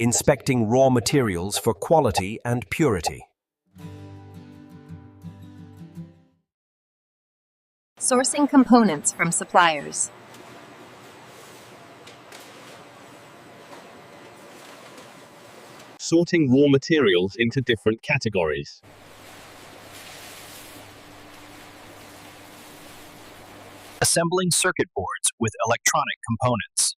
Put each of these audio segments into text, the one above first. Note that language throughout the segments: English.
Inspecting raw materials for quality and purity. Sourcing components from suppliers. Sorting raw materials into different categories. Assembling circuit boards with electronic components.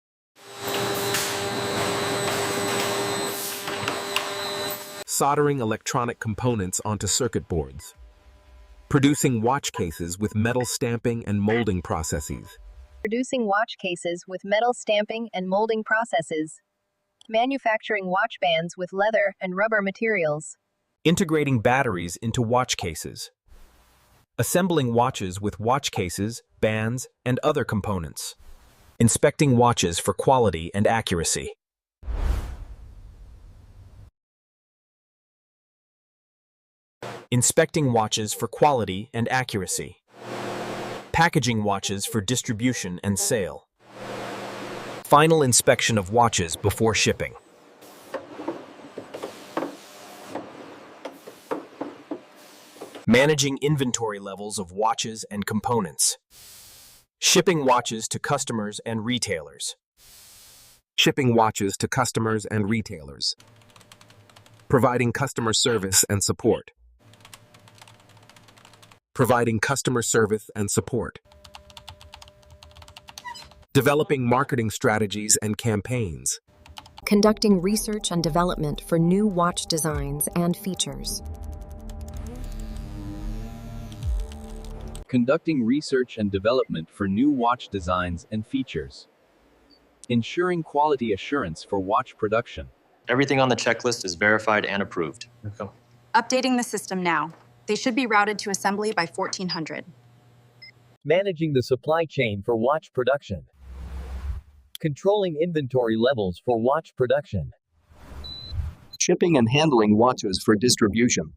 Soldering electronic components onto circuit boards. Producing watch cases with metal stamping and molding processes. Producing watch cases with metal stamping and molding processes. Manufacturing watch bands with leather and rubber materials. Integrating batteries into watch cases. Assembling watches with watch cases, bands, and other components. Inspecting watches for quality and accuracy. Inspecting watches for quality and accuracy. Packaging watches for distribution and sale. Final inspection of watches before shipping. Managing inventory levels of watches and components. Shipping watches to customers and retailers. Shipping watches to customers and retailers. Providing customer service and support. Providing customer service and support. Developing marketing strategies and campaigns. Conducting research and development for new watch designs and features. Conducting research and development for new watch designs and features. Ensuring quality assurance for watch production. Everything on the checklist is verified and approved. Okay. Updating the system now. They should be routed to assembly by 1400. Managing the supply chain for watch production. Controlling inventory levels for watch production. Shipping and handling watches for distribution.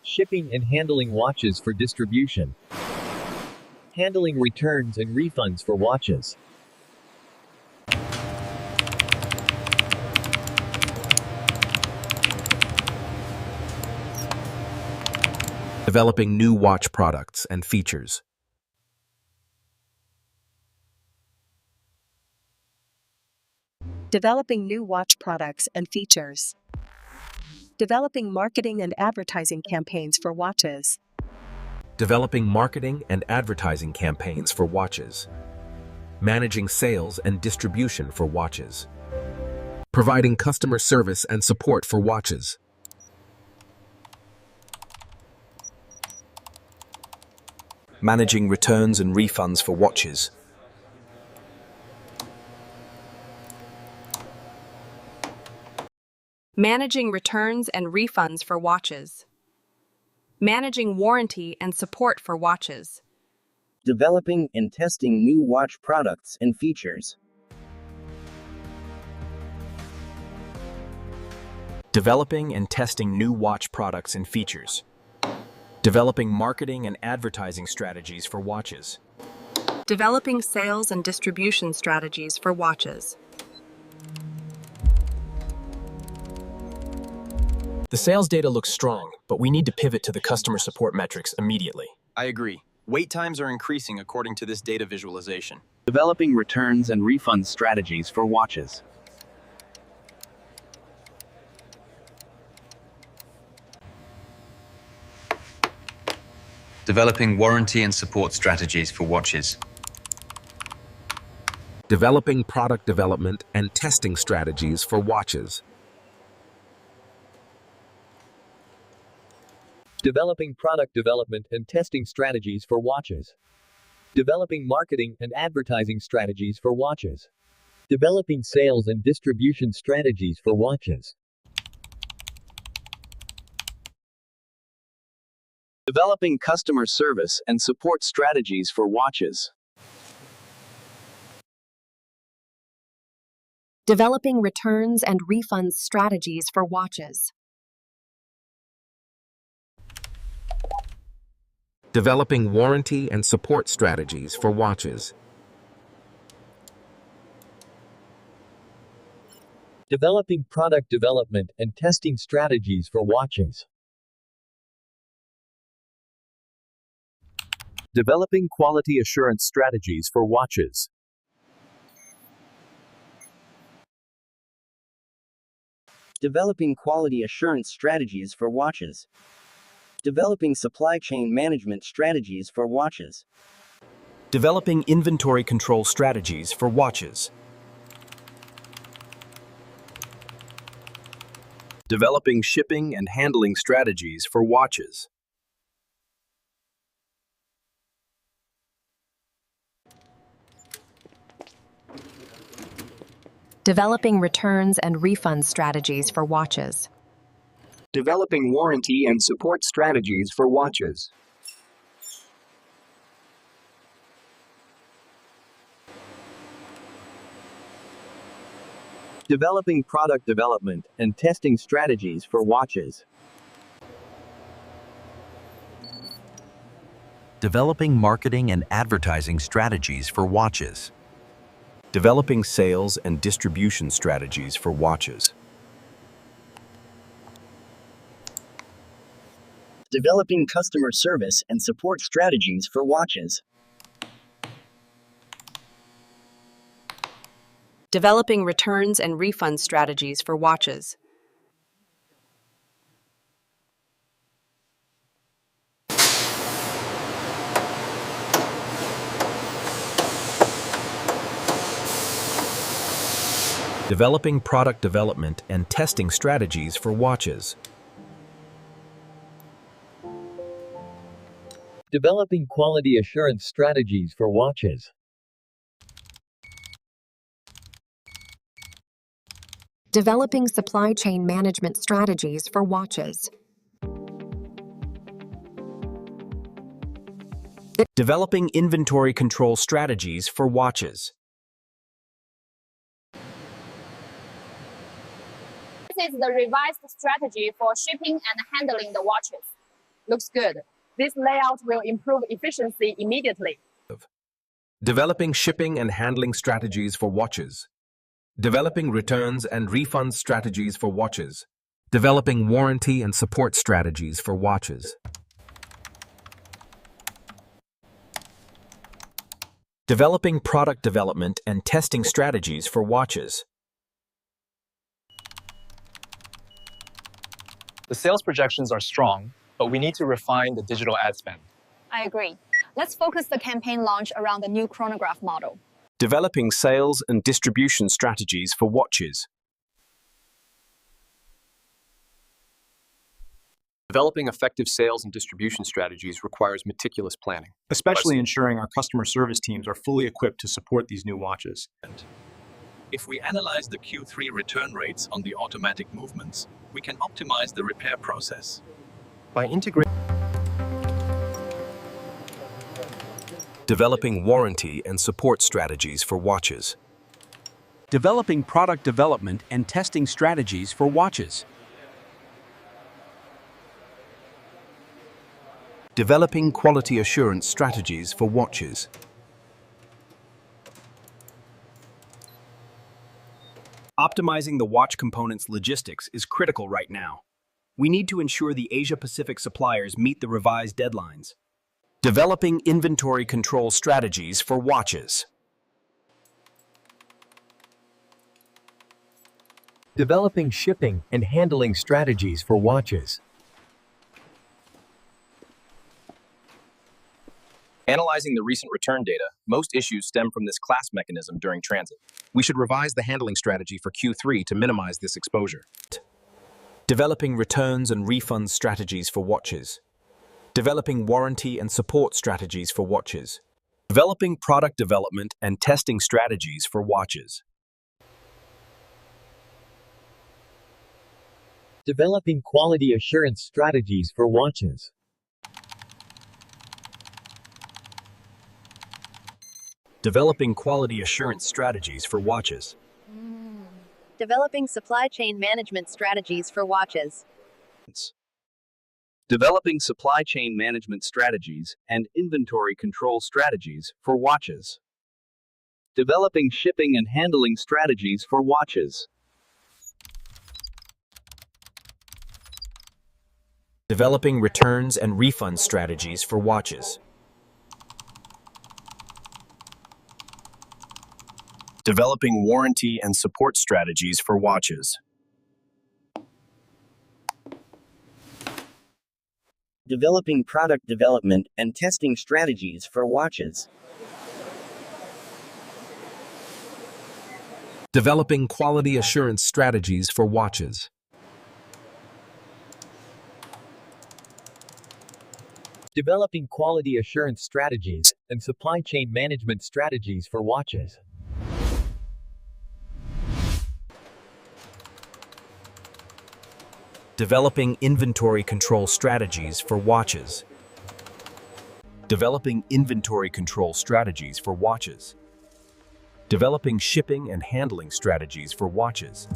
Shipping and handling watches for distribution. Handling returns and refunds for watches. Developing new watch products and features. Developing new watch products and features. Developing marketing and advertising campaigns for watches. Developing marketing and advertising campaigns for watches. Managing sales and distribution for watches. Providing customer service and support for watches. Managing returns and refunds for watches. Managing returns and refunds for watches. Managing warranty and support for watches. Developing and testing new watch products and features. Developing and testing new watch products and features. Developing marketing and advertising strategies for watches. Developing sales and distribution strategies for watches. The sales data looks strong, but we need to pivot to the customer support metrics immediately. I agree. Wait times are increasing according to this data visualization. Developing returns and refund strategies for watches. Developing warranty and support strategies for watches. Developing product development and testing strategies for watches. Developing product development and testing strategies for watches. Developing marketing and advertising strategies for watches. Developing sales and distribution strategies for watches. Developing customer service and support strategies for watches. Developing returns and refunds strategies for watches. Developing warranty and support strategies for watches. Developing product development and testing strategies for watches. Developing quality assurance strategies for watches. Developing quality assurance strategies for watches. Developing supply chain management strategies for watches. Developing inventory control strategies for watches. Developing shipping and handling strategies for watches. Developing returns and refund strategies for watches. Developing warranty and support strategies for watches. Developing product development and testing strategies for watches. Developing marketing and advertising strategies for watches. Developing sales and distribution strategies for watches. Developing customer service and support strategies for watches. Developing returns and refund strategies for watches. Developing product development and testing strategies for watches. Developing quality assurance strategies for watches. Developing supply chain management strategies for watches. Developing inventory control strategies for watches. This is the revised strategy for shipping and handling the watches. Looks good. This layout will improve efficiency immediately. Developing shipping and handling strategies for watches. Developing returns and refund strategies for watches. Developing warranty and support strategies for watches. Developing product development and testing strategies for watches. The sales projections are strong, but we need to refine the digital ad spend. I agree. Let's focus the campaign launch around the new chronograph model. Developing sales and distribution strategies for watches. Developing effective sales and distribution strategies requires meticulous planning, especially ensuring our customer service teams are fully equipped to support these new watches. If we analyze the Q3 return rates on the automatic movements, we can optimize the repair process. By integrating Developing warranty and support strategies for watches. Developing product development and testing strategies for watches. Developing quality assurance strategies for watches. Optimizing the watch components logistics is critical right now. We need to ensure the Asia-Pacific suppliers meet the revised deadlines. Developing inventory control strategies for watches. Developing shipping and handling strategies for watches. Analyzing the recent return data, most issues stem from this class mechanism during transit. We should revise the handling strategy for Q3 to minimize this exposure. Developing returns and refund strategies for watches. Developing warranty and support strategies for watches. Developing product development and testing strategies for watches. Developing quality assurance strategies for watches. Developing quality assurance strategies for watches. Developing supply chain management strategies for watches. Developing supply chain management strategies and inventory control strategies for watches. Developing shipping and handling strategies for watches. Developing returns and refund strategies for watches. Developing warranty and support strategies for watches. Developing product development and testing strategies for watches. Developing quality assurance strategies for watches. Developing quality assurance strategies and supply chain management strategies for watches. Developing inventory control strategies for watches. Developing inventory control strategies for watches. Developing shipping and handling strategies for watches.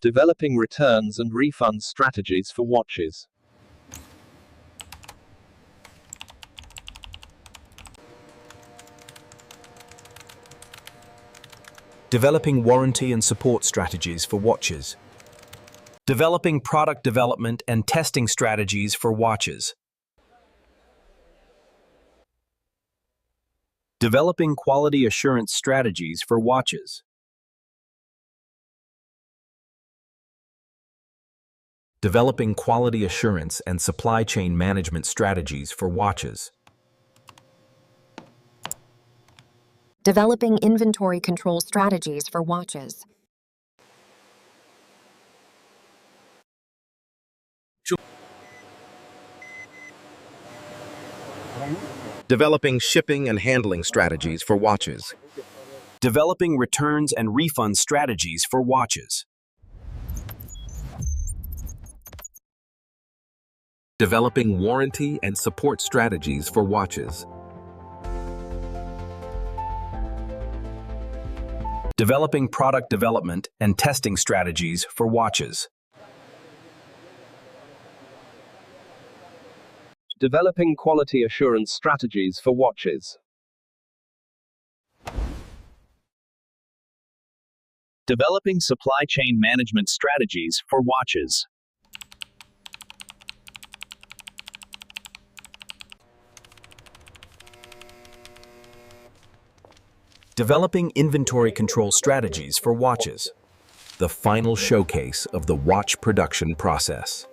Developing returns and refund strategies for watches. Developing warranty and support strategies for watches. Developing product development and testing strategies for watches. Developing quality assurance strategies for watches. Developing quality assurance and supply chain management strategies for watches. Developing inventory control strategies for watches. Developing shipping and handling strategies for watches. Developing returns and refund strategies for watches. Developing warranty and support strategies for watches. Developing product development and testing strategies for watches. Developing quality assurance strategies for watches. Developing supply chain management strategies for watches. Developing inventory control strategies for watches. The final showcase of the watch production process.